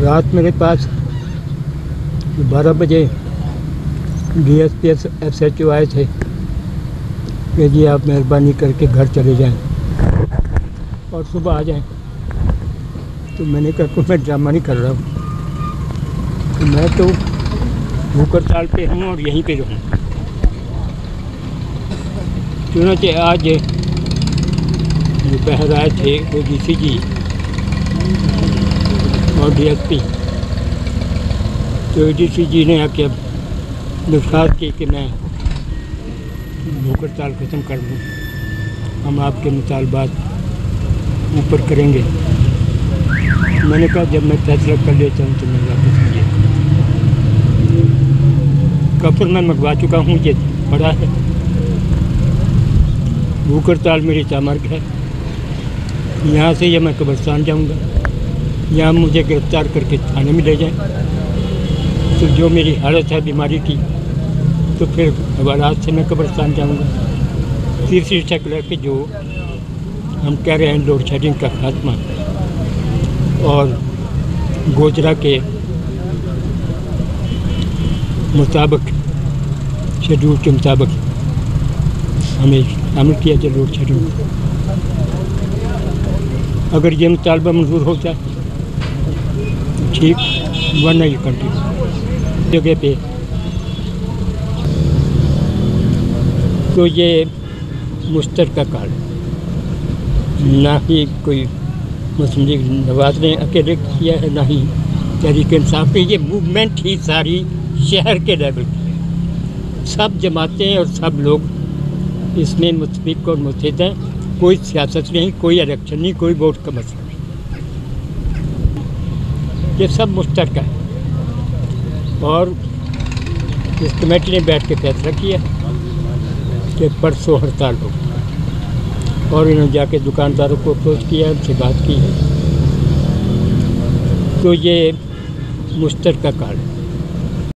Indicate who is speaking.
Speaker 1: रात मेरे पास 12 बजे DSP SHO आए थे कि जी आप मेहरबानी करके घर चले जाएं और सुबह आ जाएं। तो मैंने कहा कि मैं ड्रामा नहीं कर रहा हूँ, तो मैं तो भूख हड़ताल पे हूँ और यहीं पे रहूँ। चुनांचे आज दोपहर आए थे ADC जी और DSP, तो ADC जी ने आके अब दरख्वास्त की कि मैं भूख हड़ताल ख़त्म कर दूँ, हम आपके मुतालबात ऊपर करेंगे। मैंने कहा जब मैं फैसला कर लेता हूँ तो मैं वापस आ जाऊँगा। कफन मैं मंगवा चुका हूँ, ये पड़ा है। भूख हड़ताल मेरी चामर्ग है। यहाँ से या मैं कब्रिस्तान जाऊँगा या मुझे गिरफ़्तार करके थाने में ले जाएं। तो जो मेरी हालत है बीमारी की, तो फिर हवालात से मैं कब्रिस्तान जाऊँगा। तीसरी शक्ल है कि जो हम कह रहे हैं लोड शेडिंग का खात्मा और गोजरा के मुताबिक, शेड्यूल के मुताबिक हमें शामिल किया जाए लोड शेडिंग। अगर ये मुतालबा मंजूर हो जाए ठीक, वरना ये कंटिन्यू जगह पे। तो ये मुश्तरका कॉल, ना ही कोई मुस्लिम लीग नवाज ने अकेले किया है, ना ही तहरीक इंसाफ ने। ये मूवमेंट ही सारी शहर के लेवल की, सब जमातें और सब लोग इसमें मुतफिक और मुत्तहिद हैं। कोई सियासत नहीं, कोई इलेक्शन नहीं, कोई वोट का मसला नहीं, ये सब मुश्तरका है। और इस कमेटी ने बैठ के फैसला किया कि परसों हड़ताल होगी, और इन्होंने जाके दुकानदारों को अप्रोच किया, उनसे बात की है। तो ये मुश्तरका कॉल है।